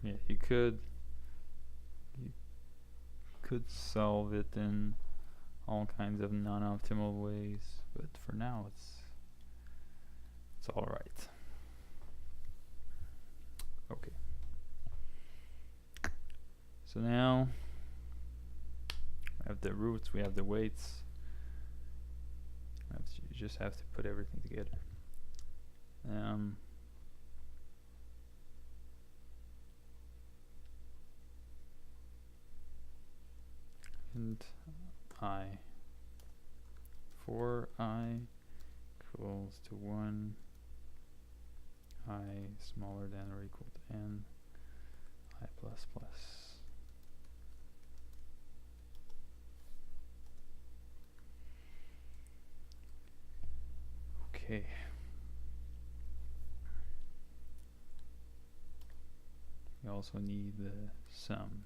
Yeah, you could solve it in all kinds of non-optimal ways, but for now it's all right. Okay. So now we have the roots, we have the weights. You just have to put everything together. And for I equals to 1, I smaller than or equal to n, I plus plus. Okay. We also need the sum.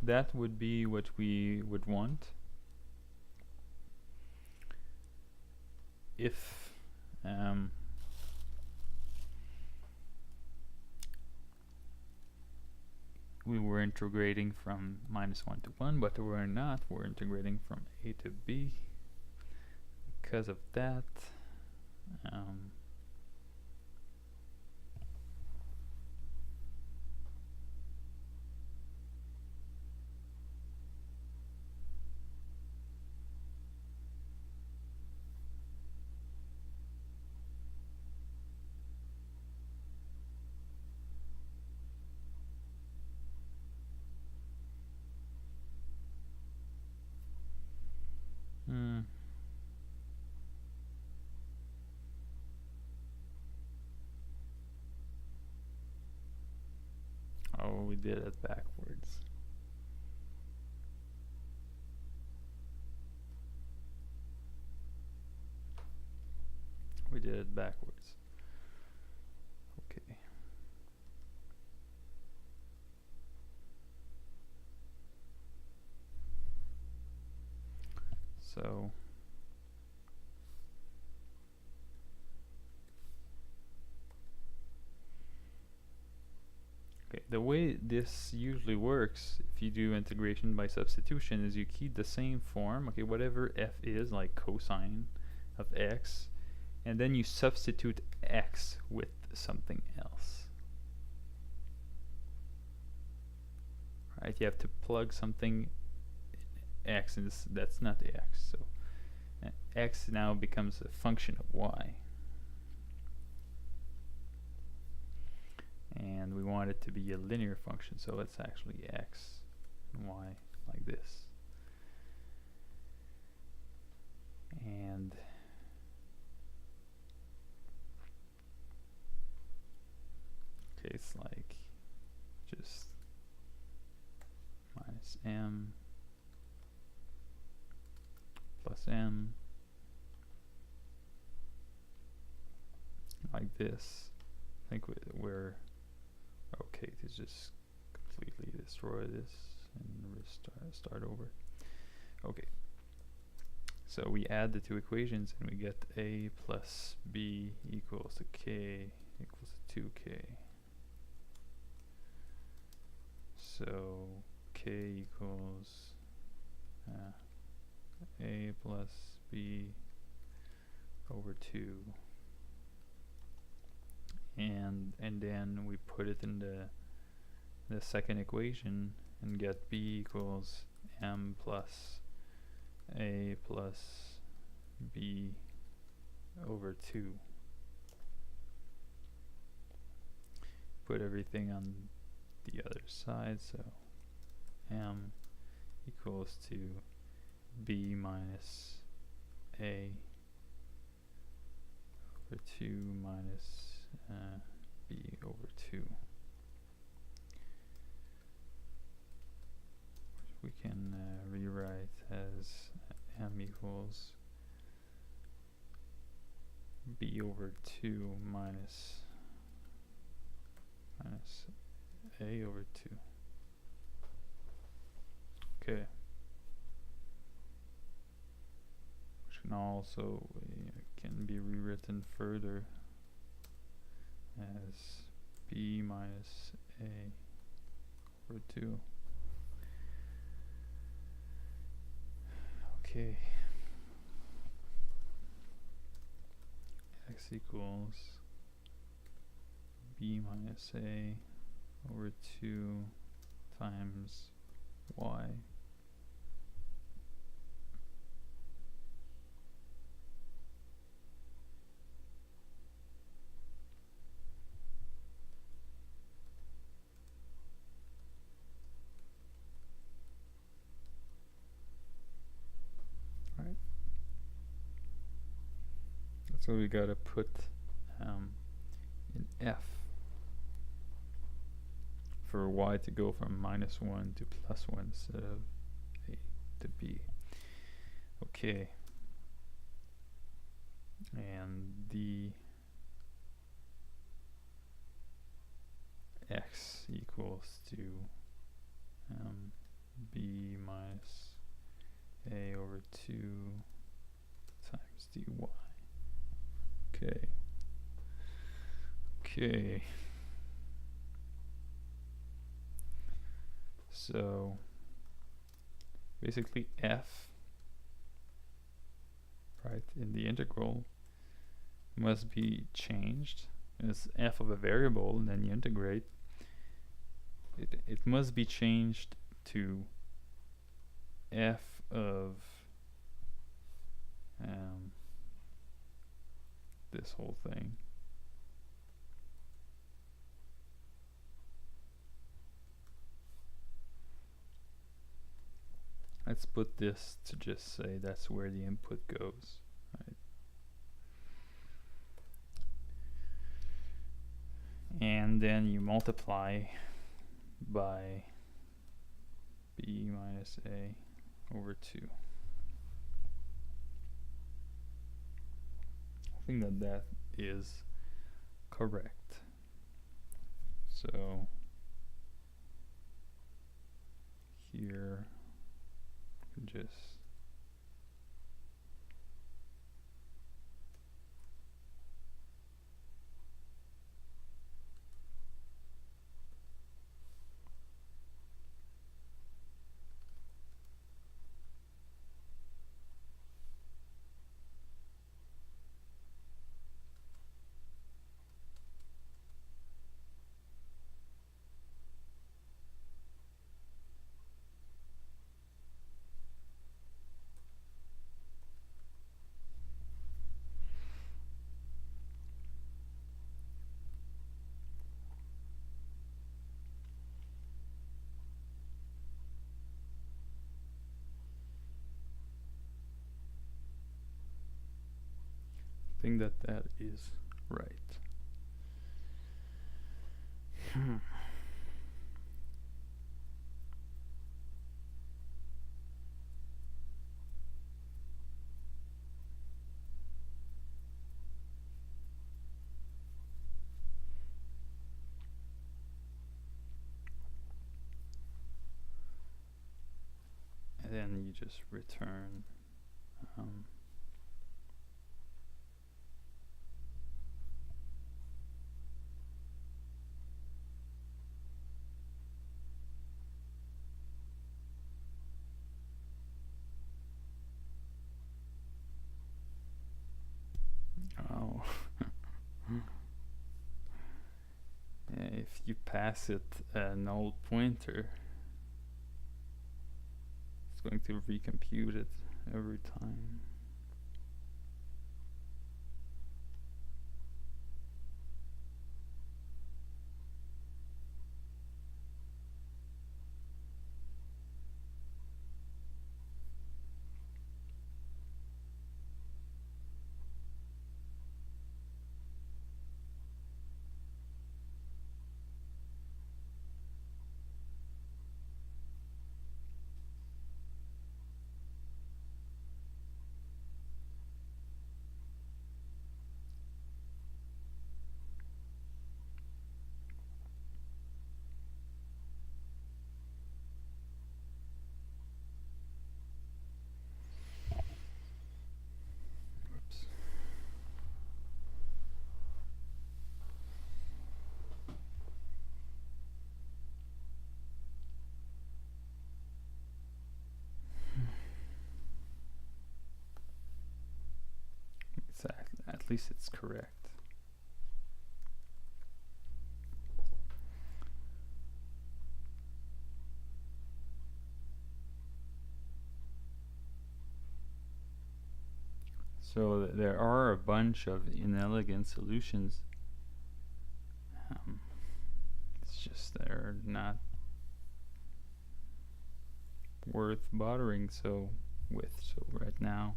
That would be what we would want if we were integrating from -1 to 1, but we're not. We're integrating from a to b. Because of that, oh, we did it backwards. We did it backwards. Okay. So the way this usually works, if you do integration by substitution, is you keep the same form, okay, whatever f is, like cosine of x, and then you substitute x with something else. Right? You have to plug something x, and that's not x, so x now becomes a function of y. And we want it to be a linear function, so it's actually x and y like this. And okay, it's like just minus m plus m like this. I think we're okay to just completely destroy this and start over. Okay, so we add the two equations and we get a plus b equals to k equals to 2k. So k equals a plus b over 2. And then we put it in the second equation and get b equals m plus a plus b over 2. Put everything on the other side, so m equals to b minus a over 2 minus b over 2. We can rewrite as m equals b over 2 minus a over 2. Okay. Which can also can be rewritten further as b minus a over 2. Okay. X equals b minus a over 2 times y. Right. So we gotta put in f for y to go from -1 to +1 instead of a to b. Okay. And the x equals to b minus a over 2 times dy. Okay. Okay. So basically f, right, in the integral must be changed. It's f of a variable, and then you integrate. It must be changed to f of this whole thing. Let's put this to just say that's where the input goes, right? And then you multiply by b minus a over 2. I think that that is correct. So here just think that that is right. And then you just return if you pass it a null pointer, it's going to recompute it every time. Whoops. It's at least it's correct. So there are a bunch of inelegant solutions. It's just they're not worth bothering with. So right now,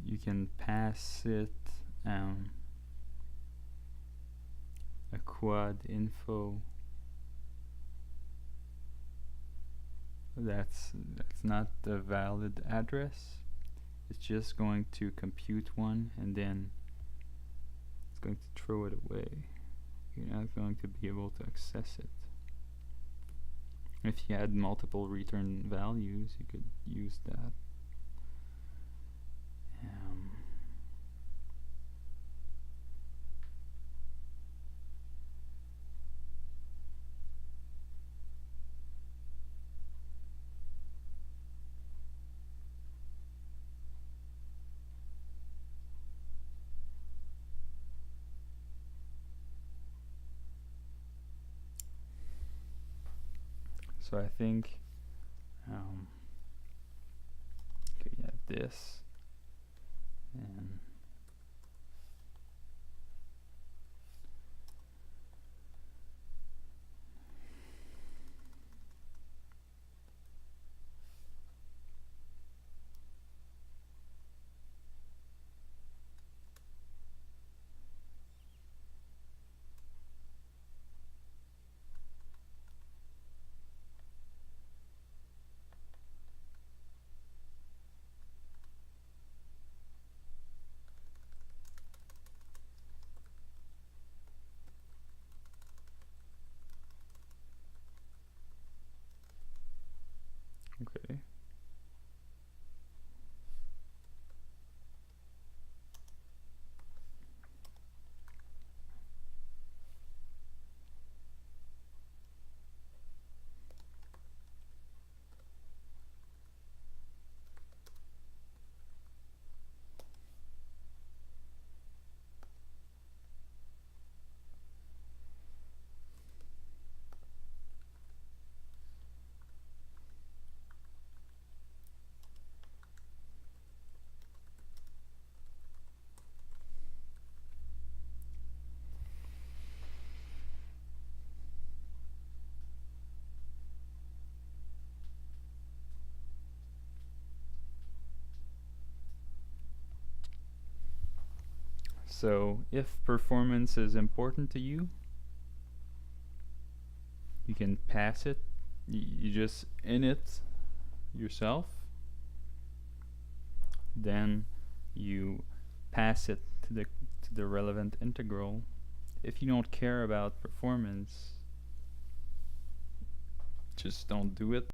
you can pass it a quad info. That's not the valid address. It's just going to compute one and then it's going to throw it away. You're not going to be able to access it. If you had multiple return values, you could use that. So I think okay, you have this and okay. So if performance is important to you, you can pass it. You just init yourself. Then you pass it to the relevant integral. If you don't care about performance, just don't do it.